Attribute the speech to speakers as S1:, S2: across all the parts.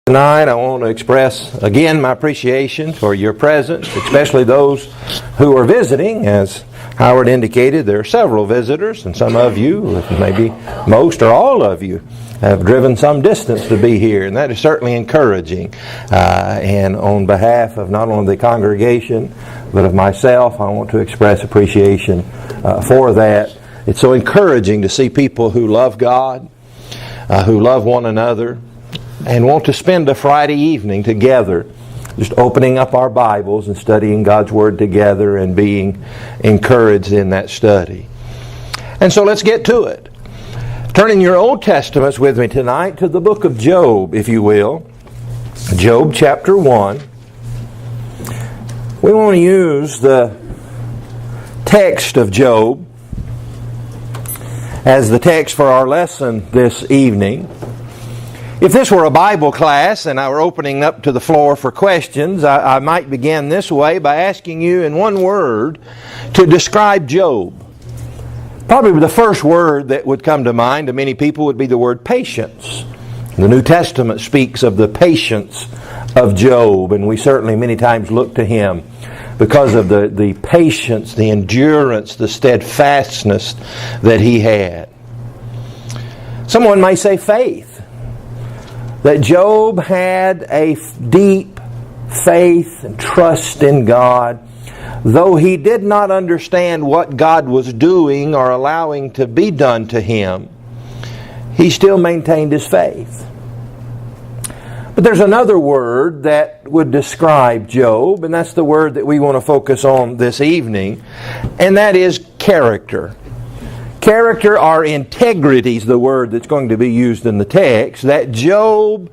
S1: Tonight I want to express again my appreciation for your presence, especially those who are visiting. As Howard indicated, there are several visitors, and some of you, maybe most or all of you, have driven some distance to be here, and that is certainly encouraging. And on behalf of not only the congregation, but of myself, I want to express appreciation for that. It's so encouraging to see people who love God, who love one another, and want to spend a Friday evening together, just opening up our Bibles and studying God's Word together and being encouraged in that study. And so let's get to it. Turn in your Old Testaments with me tonight to the book of Job, if you will. Job chapter 1. We want to use the text of Job as the text for our lesson this evening. If this were a Bible class and I were opening up to the floor for questions, I might begin this way by asking you in one word to describe Job. Probably the first word that would come to mind to many people would be the word patience. The New Testament speaks of the patience of Job, and we certainly many times look to him because of the patience, the endurance, the steadfastness that he had. Someone may say faith. That Job had a deep faith and trust in God. Though he did not understand what God was doing or allowing to be done to him, he still maintained his faith. But there's another word that would describe Job, and that's the word that we want to focus on this evening, and that is character. Character or integrity is the word that's going to be used in the text. That Job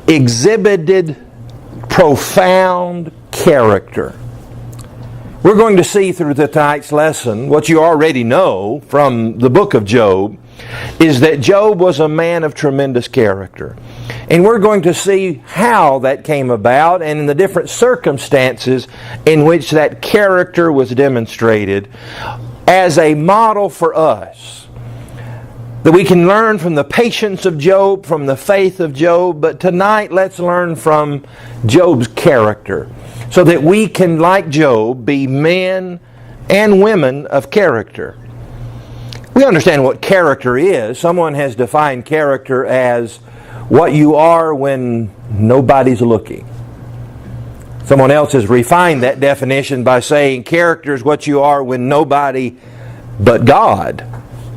S1: exhibited profound character. We're going to see through tonight's lesson what you already know from the book of Job is that Job was a man of tremendous character. And we're going to see how that came about and in the different circumstances in which that character was demonstrated as a model for us. That we can learn from the patience of Job, from the faith of Job, but tonight let's learn from Job's character so that we can, like Job, be men and women of character. We understand what character is. Someone has defined character as what you are when nobody's looking. Someone else has refined that definition by saying character is what you are when nobody but God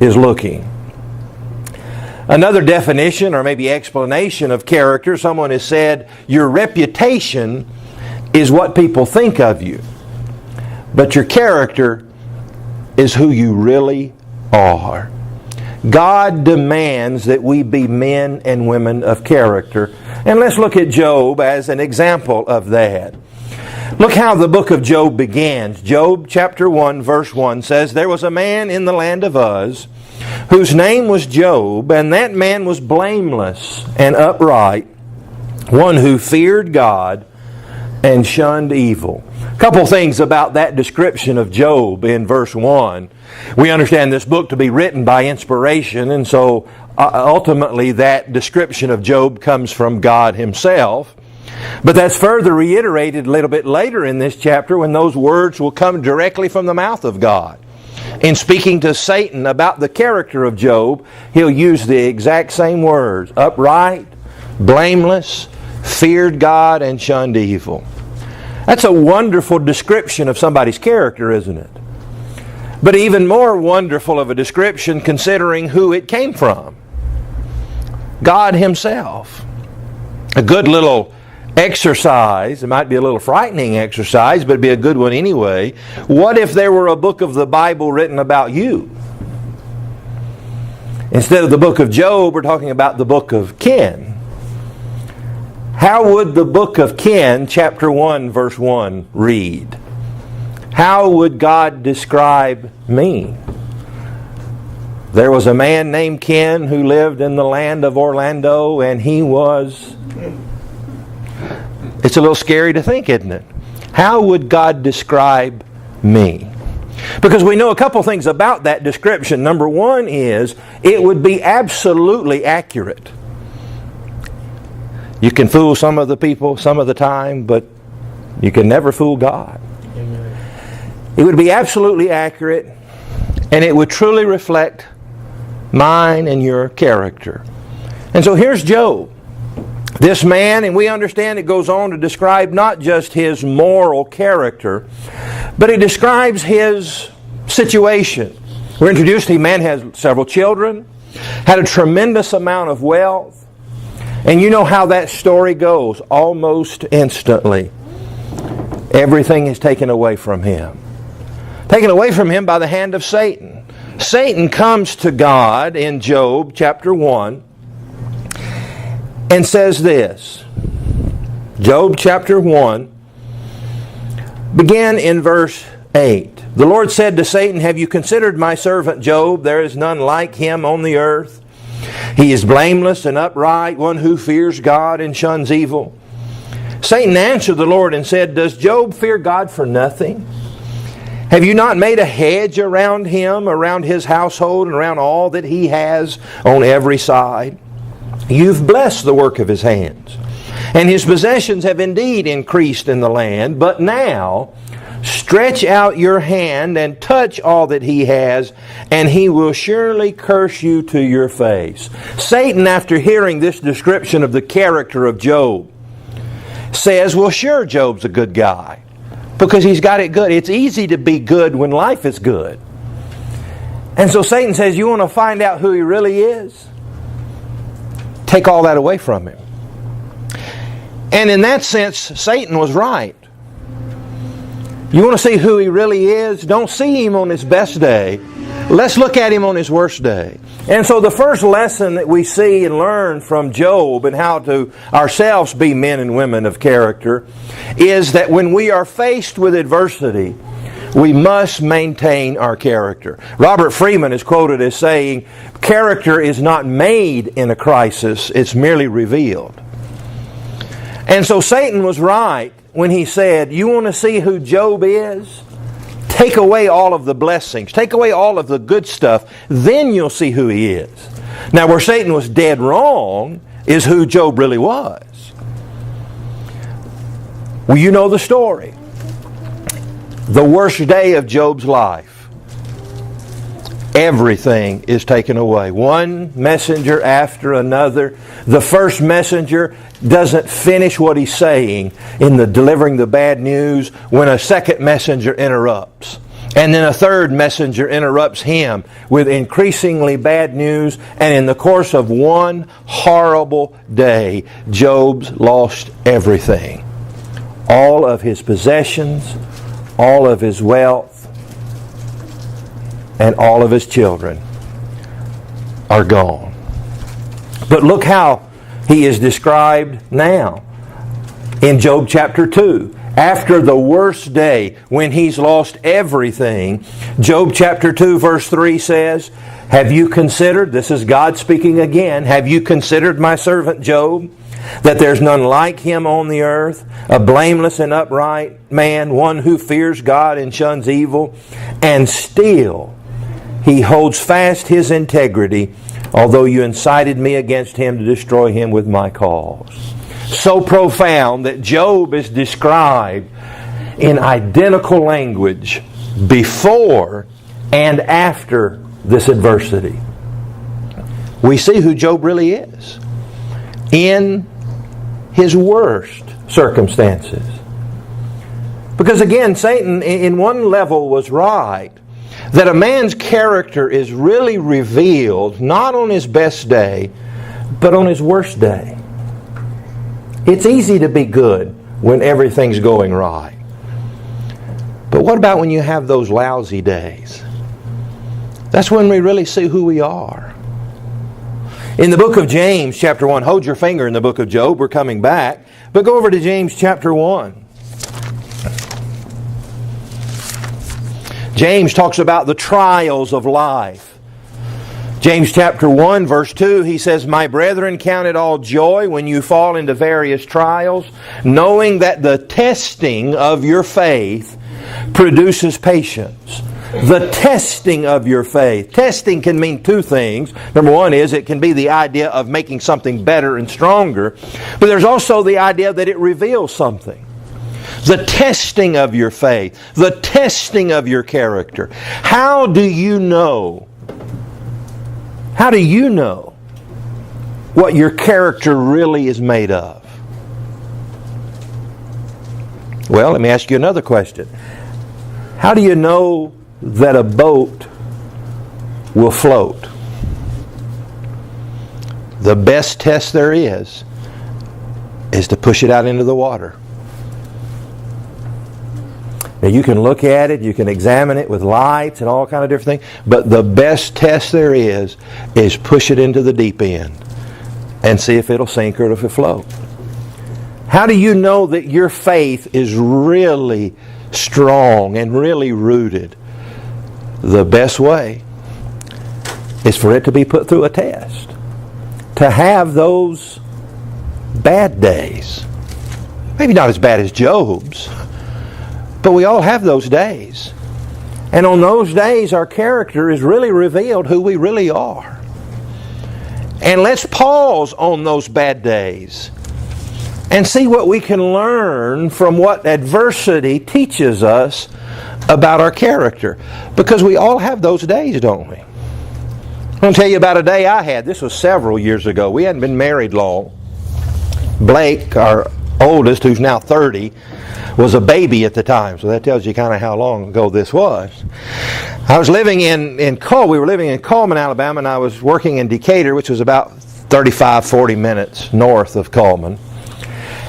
S1: is looking. Another definition or maybe explanation of character, someone has said your reputation is what people think of you, but your character is who you really are. God demands that we be men and women of character. And let's look at Job as an example of that. Look how the book of Job begins. Job chapter 1 verse 1 says, "There was a man in the land of Uz, whose name was Job, and that man was blameless and upright, one who feared God and shunned evil." A couple things about that description of Job in verse 1. We understand this book to be written by inspiration, and so ultimately that description of Job comes from God Himself. But that's further reiterated a little bit later in this chapter when those words will come directly from the mouth of God. In speaking to Satan about the character of Job, he'll use the exact same words: upright, blameless, feared God, and shunned evil. That's a wonderful description of somebody's character, isn't it? But even more wonderful of a description considering who it came from. God Himself. A good little exercise, it might be a little frightening exercise, but it'd be a good one anyway. What if there were a book of the Bible written about you? Instead of the book of Job, we're talking about the book of Ken. How would the book of Ken, chapter 1, verse 1, read? How would God describe me? There was a man named Ken who lived in the land of Orlando, and he was... It's a little scary to think, isn't it? How would God describe me? Because we know a couple things about that description. Number one is, it would be absolutely accurate. You can fool some of the people some of the time, but you can never fool God. Amen. It would be absolutely accurate, and it would truly reflect mine and your character. And so here's Job. This man, and we understand it goes on to describe not just his moral character, but it describes his situation. We're introduced, the man has several children, had a tremendous amount of wealth, and you know how that story goes. Almost instantly, everything is taken away from him. Taken away from him by the hand of Satan. Satan comes to God in Job chapter 1 and says this. Job chapter 1, begin in verse 8. The Lord said to Satan, "Have you considered my servant Job? There is none like him on the earth. He is blameless and upright, one who fears God and shuns evil." Satan answered the Lord and said, "Does Job fear God for nothing? Have you not made a hedge around him, around his household, and around all that he has on every side? You've blessed the work of his hands, and his possessions have indeed increased in the land. But now stretch out your hand and touch all that he has, and he will surely curse you to your face." Satan, after hearing this description of the character of Job, says, well, sure, Job's a good guy, because he's got it good. It's easy to be good when life is good. And so Satan says, you want to find out who he really is? Take all that away from him. And in that sense, Satan was right. You want to see who he really is? Don't see him on his best day. Let's look at him on his worst day. And so the first lesson that we see and learn from Job and how to ourselves be men and women of character is that when we are faced with adversity, we must maintain our character. Robert Freeman is quoted as saying, "Character is not made in a crisis, it's merely revealed." And so Satan was right when he said, you want to see who Job is? Take away all of the blessings. Take away all of the good stuff. Then you'll see who he is. Now, where Satan was dead wrong is who Job really was. Well, you know the story. The worst day of Job's life. Everything is taken away. One messenger after another. The first messenger doesn't finish what he's saying in the delivering the bad news when a second messenger interrupts. And then a third messenger interrupts him with increasingly bad news. And in the course of one horrible day, Job's lost everything. All of his possessions, all of his wealth, and all of his children are gone. But look how he is described now in Job chapter 2. After the worst day, when he's lost everything, Job chapter 2 verse 3 says, "Have you considered," this is God speaking again, "have you considered my servant Job, that there's none like him on the earth, a blameless and upright man, one who fears God and shuns evil, and still he holds fast his integrity, although you incited me against him to destroy him with my cause." So profound that Job is described in identical language before and after this adversity. We see who Job really is in his worst circumstances. Because again, Satan in one level was right, that a man's character is really revealed not on his best day, but on his worst day. It's easy to be good when everything's going right. But what about when you have those lousy days? That's when we really see who we are. In the book of James, chapter 1, hold your finger in the book of Job, we're coming back, but go over to James chapter 1. James talks about the trials of life. James chapter 1 verse 2, he says, "My brethren, count it all joy when you fall into various trials, knowing that the testing of your faith produces patience. The testing of your faith. Testing can mean two things. Number one is it can be the idea of making something better and stronger. But there's also the idea that it reveals something. The testing of your faith. The testing of your character. How do you know? How do you know what your character really is made of? Well, let me ask you another question. How do you know that a boat will float? The best test there is to push it out into the water. Now you can look at it, you can examine it with lights and all kind of different things, but the best test there is push it into the deep end and see if it'll sink or if it'll float. How do you know that your faith is really strong and really rooted? The best way is for it to be put through a test. To have those bad days. Maybe not as bad as Job's, but we all have those days. And on those days our character is really revealed who we really are. And let's pause on those bad days and see what we can learn from what adversity teaches us about our character. Because we all have those days, don't we? I'm going to tell you about a day I had. This was several years ago. We hadn't been married long. Blake, our oldest, who's now 30, was a baby at the time. So that tells you kind of how long ago this was. I was living we were living in Coleman, Alabama, and I was working in Decatur, which was about 35-40 minutes north of Coleman.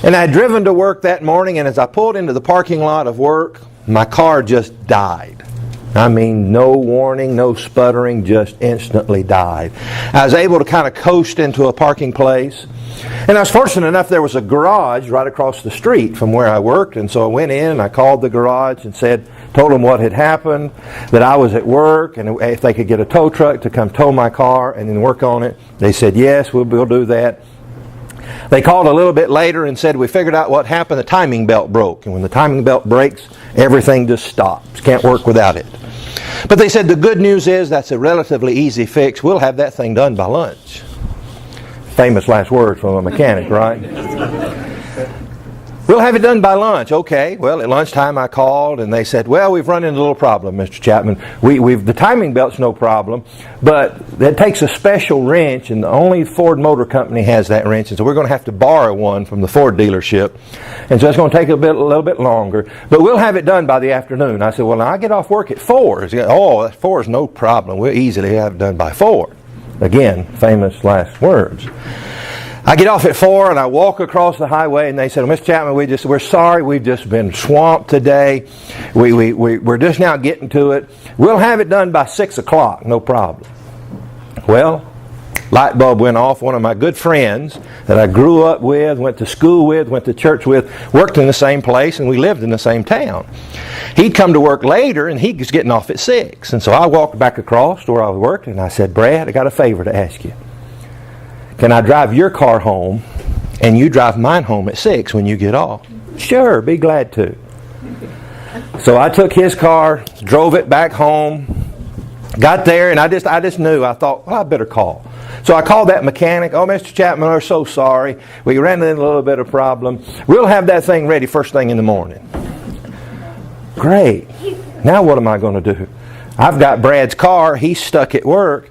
S1: And I had driven to work that morning, and as I pulled into the parking lot of work, my car just died. I mean, no warning, no sputtering, just instantly died. I was able to kind of coast into a parking place. And I was fortunate enough there was a garage right across the street from where I worked. And so I went in and I called the garage and told them what had happened, that I was at work, and if they could get a tow truck to come tow my car and then work on it. They said, yes, we'll do that. They called a little bit later and said, we figured out what happened. The timing belt broke. And when the timing belt breaks, everything just stops. Can't work without it. But they said the good news is that's a relatively easy fix. We'll have that thing done by lunch. Famous last words from a mechanic, right? We'll have it done by lunch. Okay. Well, at lunchtime I called and they said, well, we've run into a little problem, Mr. Chapman. The timing belt's no problem, but it takes a special wrench, and only Ford Motor Company has that wrench, and so we're going to have to borrow one from the Ford dealership. And so it's going to take a little bit longer, but we'll have it done by the afternoon. I said, well, now I get off work at 4. He said, oh, 4 is no problem. We'll easily have it done by 4. Again, famous last words. I get off at 4 and I walk across the highway, and they said, well, Mr. Chapman, we're sorry, we've just been swamped today. We're just now getting to it. We'll have it done by 6 o'clock, no problem. Well, light bulb went off. One of my good friends that I grew up with, went to school with, went to church with, worked in the same place, and we lived in the same town. He'd come to work later, and he was getting off at 6. And so I walked back across to where I was working, and I said, Brad, I got a favor to ask you. Can I drive your car home and you drive mine home at 6 when you get off? Sure, be glad to. So I took his car, drove it back home, got there, and I just knew. I thought, well, I better call. So I called that mechanic. Oh, Mr. Chapman, we're so sorry. We ran into a little bit of problem. We'll have that thing ready first thing in the morning. Great. Now what am I going to do? I've got Brad's car. He's stuck at work.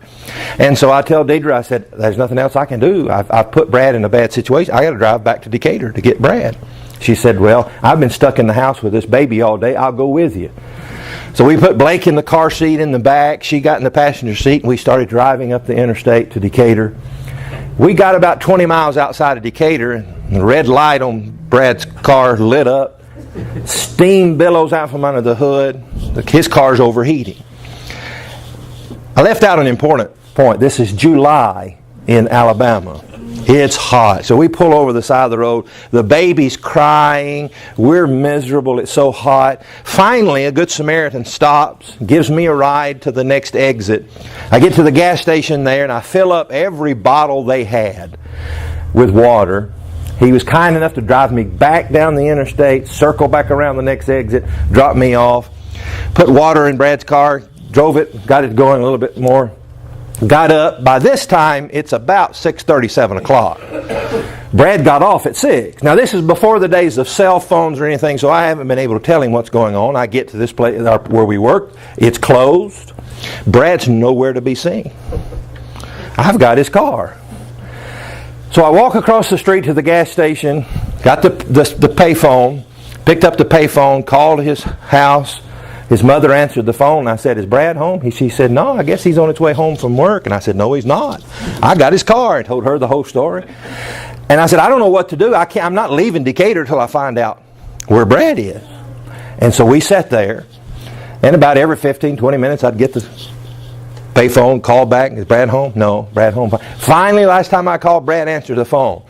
S1: And so I tell Deidre, I said, there's nothing else I can do. I've put Brad in a bad situation. I got to drive back to Decatur to get Brad. She said, well, I've been stuck in the house with this baby all day. I'll go with you. So we put Blake in the car seat in the back. She got in the passenger seat, and we started driving up the interstate to Decatur. We got about 20 miles outside of Decatur, and the red light on Brad's car lit up. Steam billows out from under the hood. His car's overheating. I left out an important point. This is July in Alabama. It's hot. So we pull over the side of the road. The baby's crying. We're miserable. It's so hot. Finally, a Good Samaritan stops, gives me a ride to the next exit. I get to the gas station there, and I fill up every bottle they had with water. He was kind enough to drive me back down the interstate, circle back around the next exit, drop me off. Put water in Brad's car, drove it, got it going a little bit more. Got up. By this time, it's about 6:30, 7 o'clock. Brad got off at 6. Now, this is before the days of cell phones or anything, so I haven't been able to tell him what's going on. I get to this place where we work. It's closed. Brad's nowhere to be seen. I've got his car. So I walk across the street to the gas station, got the payphone, picked up the payphone, called his house. His mother answered the phone. I said, "Is Brad home?" She said, "No, I guess he's on his way home from work." And I said, "No, he's not. I got his car." I told her the whole story. And I said, "I don't know what to do. I'm not leaving Decatur until I find out where Brad is." And so we sat there. And about every 15, 20 minutes, I'd get the payphone, call back. "Is Brad home?" "No, Brad home." Finally, last time I called, Brad answered the phone.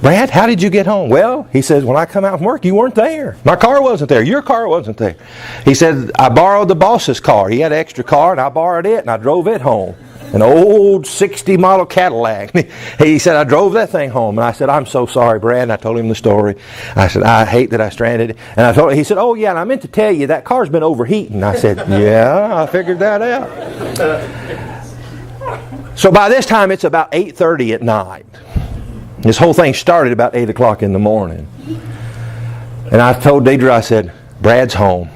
S1: "Brad, how did you get home?" "Well," he says, "when I come out from work, you weren't there. My car wasn't there. Your car wasn't there." He said, "I borrowed the boss's car. He had an extra car, and I borrowed it, and I drove it home. An old 60 model Cadillac." He said, "I drove that thing home." And I said, "I'm so sorry, Brad." And I told him the story. I said, "I hate that I stranded it." And he said, "Oh, yeah, and I meant to tell you, that car's been overheating." I said, "Yeah, I figured that out." So by this time, it's about 8:30 at night. This whole thing started about 8 o'clock in the morning. And I told Deidre, I said, "Brad's home.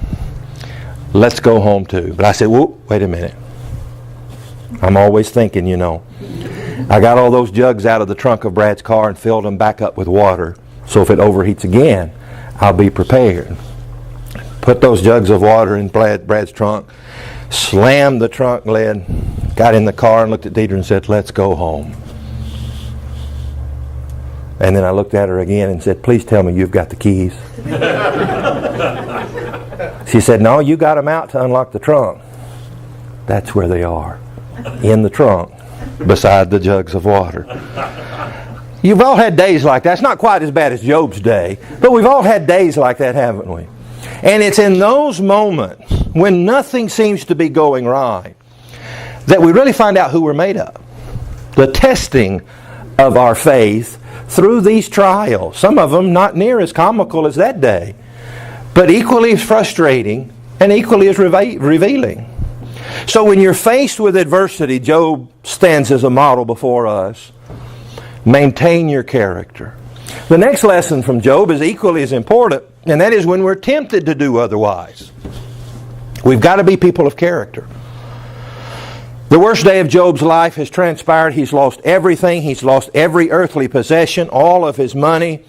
S1: Let's go home too." But I said, "Whoa, wait a minute. I'm always thinking, you know. I got all those jugs out of the trunk of Brad's car and filled them back up with water. So if it overheats again, I'll be prepared." Put those jugs of water in Brad's trunk, slammed the trunk lid, got in the car and looked at Deidre and said, "Let's go home." And then I looked at her again and said, "Please tell me you've got the keys." She said, "No, you got them out to unlock the trunk." That's where they are, in the trunk, beside the jugs of water. You've all had days like that. It's not quite as bad as Job's day, but we've all had days like that, haven't we? And it's in those moments when nothing seems to be going right that we really find out who we're made of. The testing of our faith through these trials. Some of them not near as comical as that day, but equally as frustrating and equally as revealing. So when you're faced with adversity, Job stands as a model before us. Maintain your character. The next lesson from Job is equally as important, and that is when we're tempted to do otherwise. We've got to be people of character. The worst day of Job's life has transpired. He's lost everything. He's lost every earthly possession, all of his money.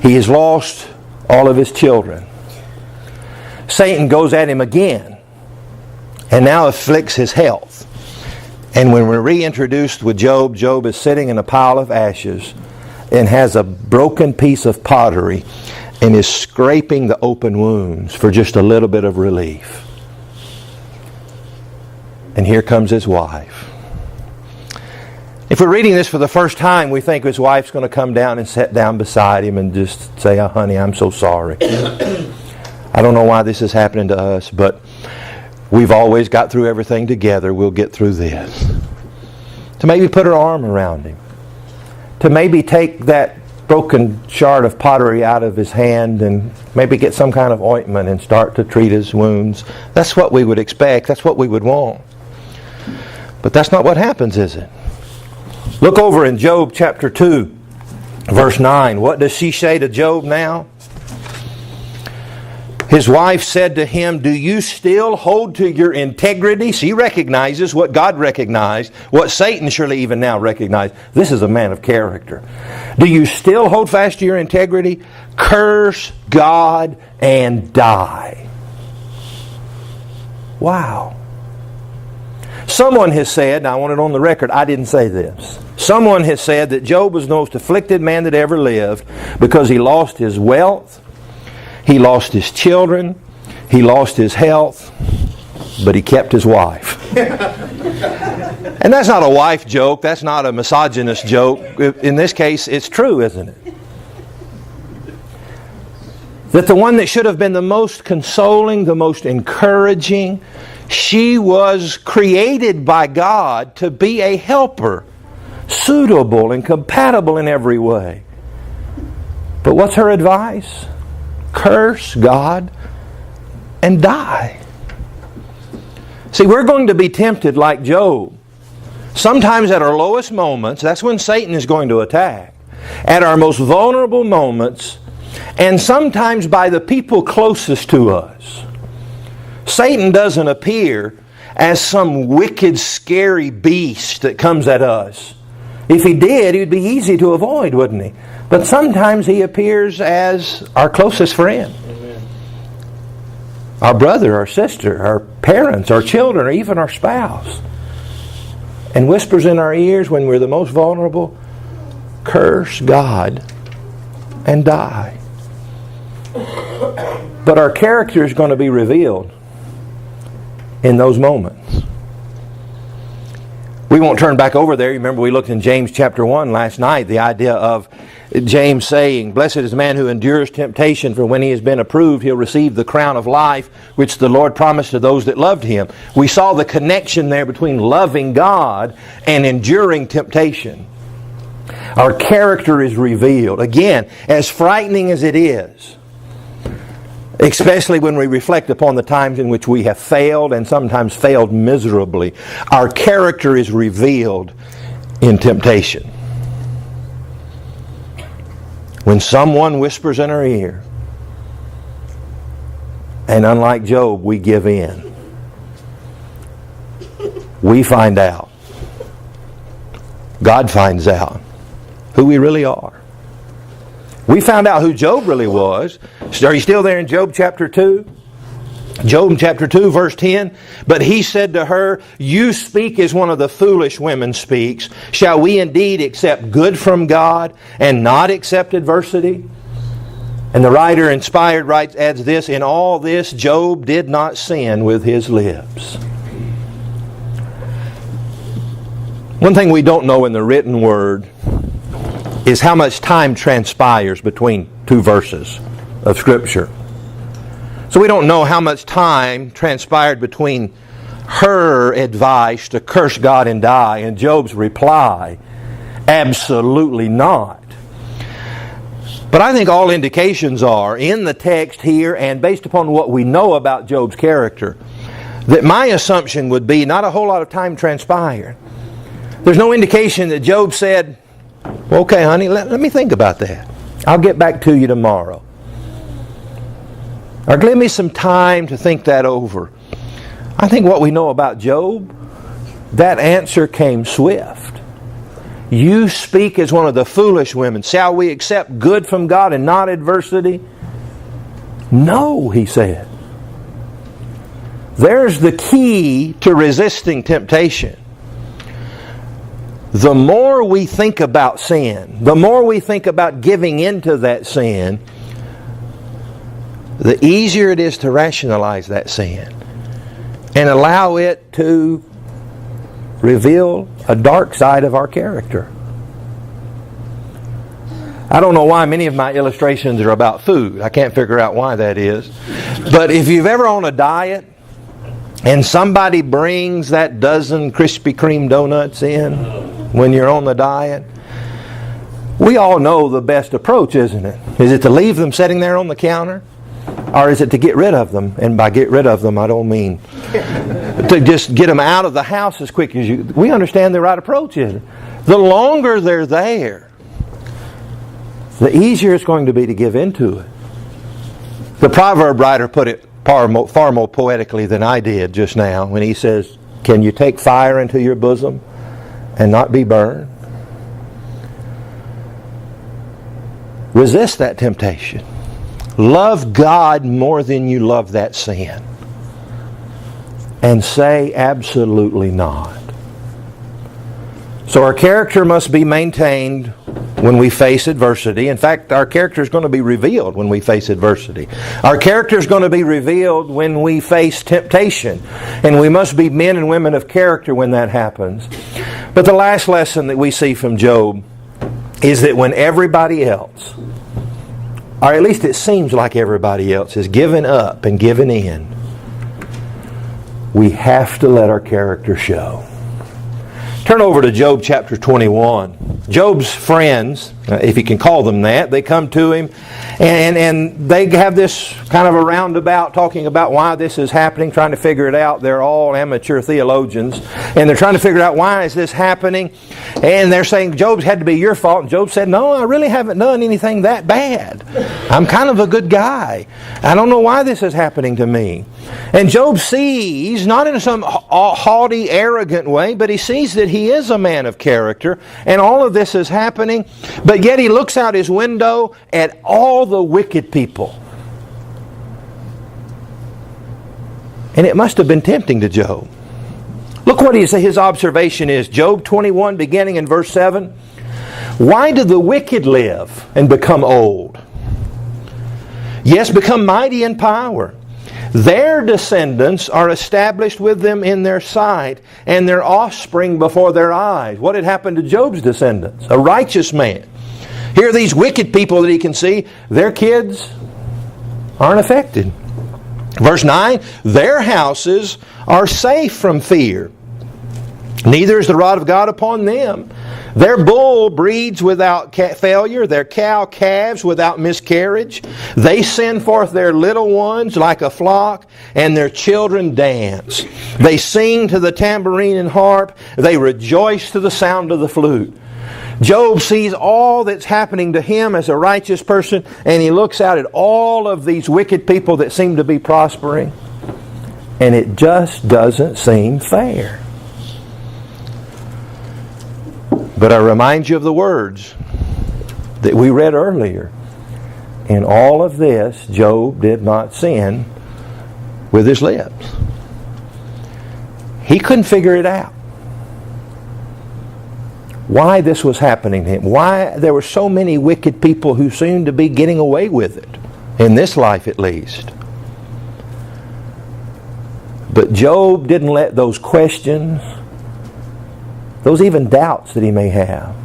S1: He has lost all of his children. Satan goes at him again and now afflicts his health. And when we're reintroduced with Job, Job is sitting in a pile of ashes and has a broken piece of pottery and is scraping the open wounds for just a little bit of relief. And here comes his wife. If we're reading this for the first time, we think his wife's going to come down and sit down beside him and just say, "Oh, honey, I'm so sorry. I don't know why this is happening to us, but we've always got through everything together. We'll get through this." To maybe put her arm around him. To maybe take that broken shard of pottery out of his hand and maybe get some kind of ointment and start to treat his wounds. That's what we would expect. That's what we would want. But that's not what happens, is it? Look over in Job chapter 2, verse 9. What does she say to Job now? His wife said to him, "Do you still hold to your integrity?" She recognizes what God recognized, what Satan surely even now recognized. This is a man of character. "Do you still hold fast to your integrity? Curse God and die." Wow. Someone has said, and I want it on the record, I didn't say this. Someone has said that Job was the most afflicted man that ever lived because he lost his wealth, he lost his children, he lost his health, but he kept his wife. And that's not a wife joke, that's not a misogynist joke. In this case, it's true, isn't it? That the one that should have been the most consoling, the most encouraging, she was created by God to be a helper, suitable and compatible in every way. But what's her advice? Curse God and die. See, we're going to be tempted like Job. Sometimes at our lowest moments, that's when Satan is going to attack. At our most vulnerable moments, and sometimes by the people closest to us. Satan doesn't appear as some wicked, scary beast that comes at us. If he did, it would be easy to avoid, wouldn't he? But sometimes he appears as our closest friend. Amen. Our brother, our sister, our parents, our children, or even our spouse. And whispers in our ears when we're the most vulnerable, curse God and die. But our character is going to be revealed in those moments. We won't turn back over there. Remember we looked in James chapter 1 last night, the idea of James saying, "Blessed is the man who endures temptation, for when he has been approved, he'll receive the crown of life, which the Lord promised to those that loved Him." We saw the connection there between loving God and enduring temptation. Our character is revealed. Again, as frightening as it is, especially when we reflect upon the times in which we have failed and sometimes failed miserably, our character is revealed in temptation. When someone whispers in our ear, and unlike Job, we give in, we find out, God finds out who we really are. We found out who Job really was. Are you still there in Job chapter 2? Job chapter 2 verse 10. "But he said to her, you speak as one of the foolish women speaks. Shall we indeed accept good from God and not accept adversity?" And the writer inspired adds this, "In all this Job did not sin with his lips." One thing we don't know in the written word is how much time transpires between two verses of Scripture. So we don't know how much time transpired between her advice to curse God and die and Job's reply, absolutely not. But I think all indications are, in the text here and based upon what we know about Job's character, that my assumption would be not a whole lot of time transpired. There's no indication that Job said, "Well, okay, honey, let me think about that. I'll get back to you tomorrow." Or give me some time to think that over. I think what we know about Job, that answer came swift. "You speak as one of the foolish women. Shall we accept good from God and not adversity?" "No," he said. There's the key to resisting temptation. The more we think about sin, the more we think about giving into that sin, the easier it is to rationalize that sin and allow it to reveal a dark side of our character. I don't know why many of my illustrations are about food. I can't figure out why that is. But if you've ever on a diet and somebody brings that dozen Krispy Kreme donuts in when you're on the diet, we all know the best approach, isn't it? Is it to leave them sitting there on the counter? Or is it to get rid of them? And by get rid of them, I don't mean to just get them out of the house as quick as you... We understand the right approach, isn't it? The longer they're there, the easier it's going to be to give into it. The proverb writer put it far more poetically than I did just now when he says, "Can you take fire into your bosom and not be burned?" Resist that temptation. Love God more than you love that sin. And say absolutely not. So our character must be maintained when we face adversity. In fact, our character is going to be revealed when we face adversity. Our character is going to be revealed when we face temptation. And we must be men and women of character when that happens. But the last lesson that we see from Job is that when everybody else, or at least it seems like everybody else, is given up and given in, we have to let our character show. Turn over to Job chapter 21. Job's friends if he can call them that. They come to him, and they have this kind of a roundabout talking about why this is happening, trying to figure it out. They're all amateur theologians, and they're trying to figure out why is this happening. And they're saying, Job's had to be your fault. And Job said, no, I really haven't done anything that bad. I'm kind of a good guy. I don't know why this is happening to me. And Job sees, not in some haughty, arrogant way, but he sees that he is a man of character, and all of this is happening. But yet he looks out his window at all the wicked people. And it must have been tempting to Job. Look what his observation is. Job 21, beginning in verse 7. Why do the wicked live and become old? Yes, become mighty in power. Their descendants are established with them in their sight, and their offspring before their eyes. What had happened to Job's descendants? A righteous man. Here are these wicked people that he can see. Their kids aren't affected. Verse 9, their houses are safe from fear. Neither is the rod of God upon them. Their bull breeds without failure, their cow calves without miscarriage. They send forth their little ones like a flock, and their children dance. They sing to the tambourine and harp. They rejoice to the sound of the flute. Job sees all that's happening to him as a righteous person, and he looks out at all of these wicked people that seem to be prospering, and it just doesn't seem fair. But I remind you of the words that we read earlier. In all of this, Job did not sin with his lips. He couldn't figure it out. Why this was happening to him. Why there were so many wicked people who seemed to be getting away with it. In this life at least. But Job didn't let those questions, those even doubts that he may have,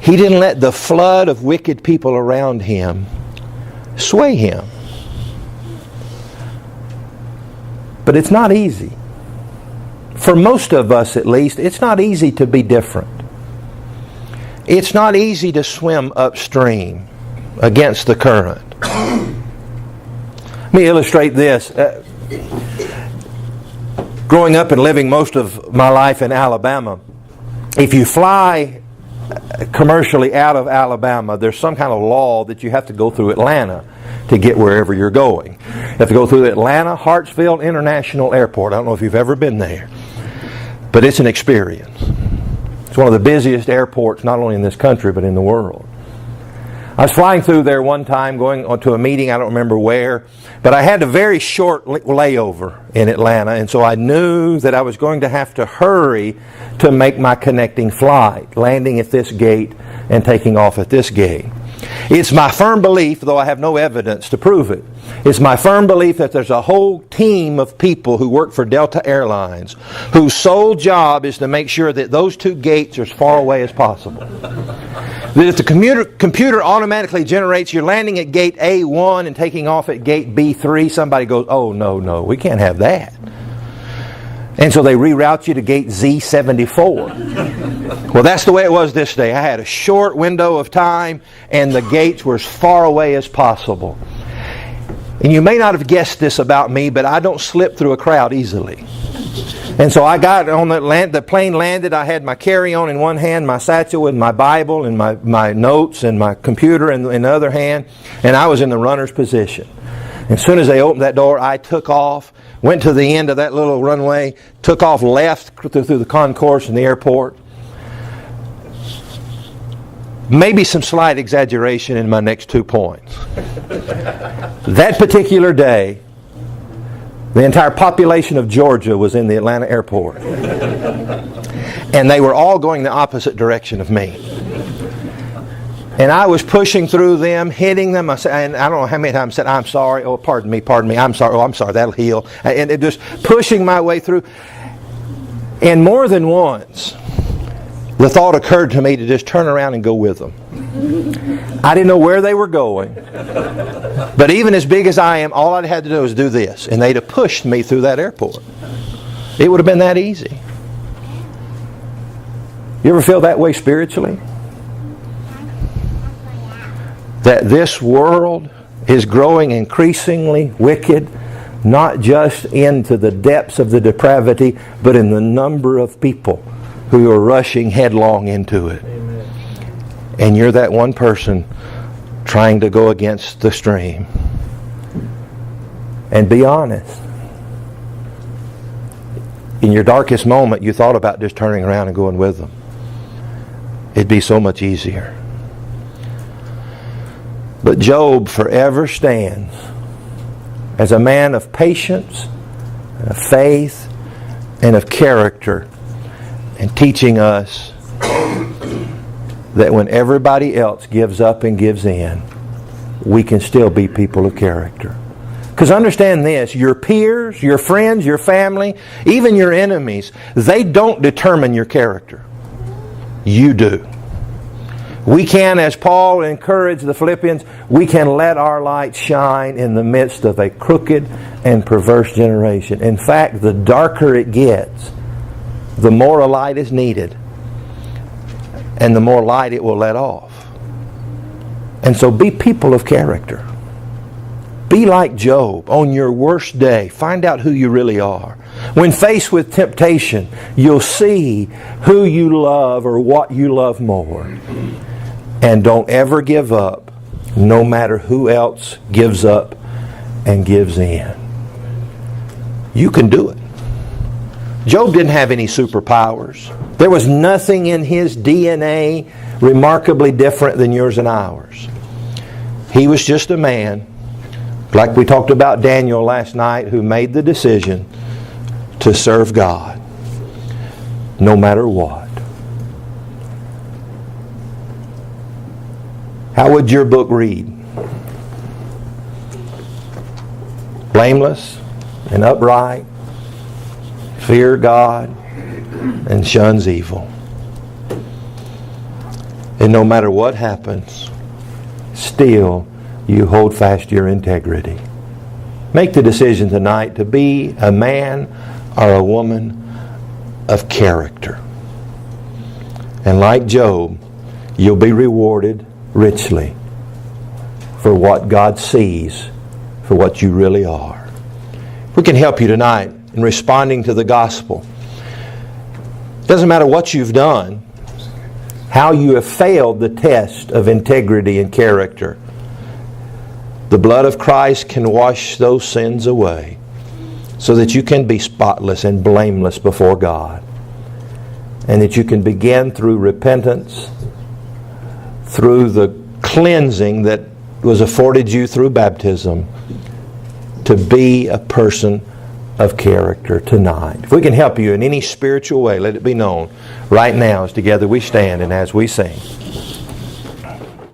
S1: he didn't let the flood of wicked people around him sway him. But it's not easy. For most of us at least, it's not easy to be different. It's not easy to swim upstream against the current. Let me illustrate this. Growing up and living most of my life in Alabama, if you fly commercially out of Alabama, there's some kind of law that you have to go through Atlanta to get wherever you're going. You have to go through the Atlanta Hartsfield International Airport. I don't know if you've ever been there, but it's an experience. It's one of the busiest airports, not only in this country, but in the world. I was flying through there one time, going to a meeting, I don't remember where, but I had a very short layover in Atlanta, and so I knew that I was going to have to hurry to make my connecting flight, landing at this gate and taking off at this gate. It's my firm belief, though I have no evidence to prove it, it's my firm belief that there's a whole team of people who work for Delta Airlines whose sole job is to make sure that those two gates are as far away as possible. That if the computer automatically generates you're landing at gate A1 and taking off at gate B3, somebody goes, oh, no, we can't have that. And so they reroute you to gate Z74. Well, that's the way it was this day. I had a short window of time, and the gates were as far away as possible. And you may not have guessed this about me, but I don't slip through a crowd easily. And so I got on the plane landed, I had my carry-on in one hand, my satchel with my Bible and my notes and my computer in the other hand, and I was in the runner's position. As soon as they opened that door, I took off, went to the end of that little runway, took off left through the concourse in the airport. Maybe some slight exaggeration in my next 2 points. That particular day, the entire population of Georgia was in the Atlanta airport. And they were all going the opposite direction of me. And I was pushing through them, hitting them, and I don't know how many times I said, I'm sorry, oh, pardon me, I'm sorry, oh, I'm sorry, that'll heal. And it just pushing my way through. And more than once, the thought occurred to me to just turn around and go with them. I didn't know where they were going. But even as big as I am, all I'd had to do was do this. And they'd have pushed me through that airport. It would have been that easy. You ever feel that way spiritually? That this world is growing increasingly wicked, not just into the depths of the depravity, but in the number of people who are rushing headlong into it. Amen. And you're that one person trying to go against the stream. And be honest. In your darkest moment, you thought about just turning around and going with them. It'd be so much easier. But Job forever stands as a man of patience, of faith, and of character, and teaching us that when everybody else gives up and gives in, we can still be people of character. Because understand this, your peers, your friends, your family, even your enemies, they don't determine your character. You do. We can, as Paul encouraged the Philippians, we can let our light shine in the midst of a crooked and perverse generation. In fact, the darker it gets, the more a light is needed, and the more light it will let off. And so be people of character. Be like Job on your worst day. Find out who you really are. When faced with temptation, you'll see who you love or what you love more. And don't ever give up, no matter who else gives up and gives in. You can do it. Job didn't have any superpowers. There was nothing in his DNA remarkably different than yours and ours. He was just a man, like we talked about Daniel last night, who made the decision to serve God no matter what. How would your book read? Blameless and upright, fear God, and shuns evil. And no matter what happens, still you hold fast your integrity. Make the decision tonight to be a man or a woman of character. And like Job, you'll be rewarded richly for what God sees, for what you really are. We can help you tonight in responding to the gospel. It doesn't matter what you've done, how you have failed the test of integrity and character. The blood of Christ can wash those sins away so that you can be spotless and blameless before God. And that you can begin through repentance, through the cleansing that was afforded you through baptism, to be a person of character tonight. If we can help you in any spiritual way, let it be known right now as together we stand and as we sing.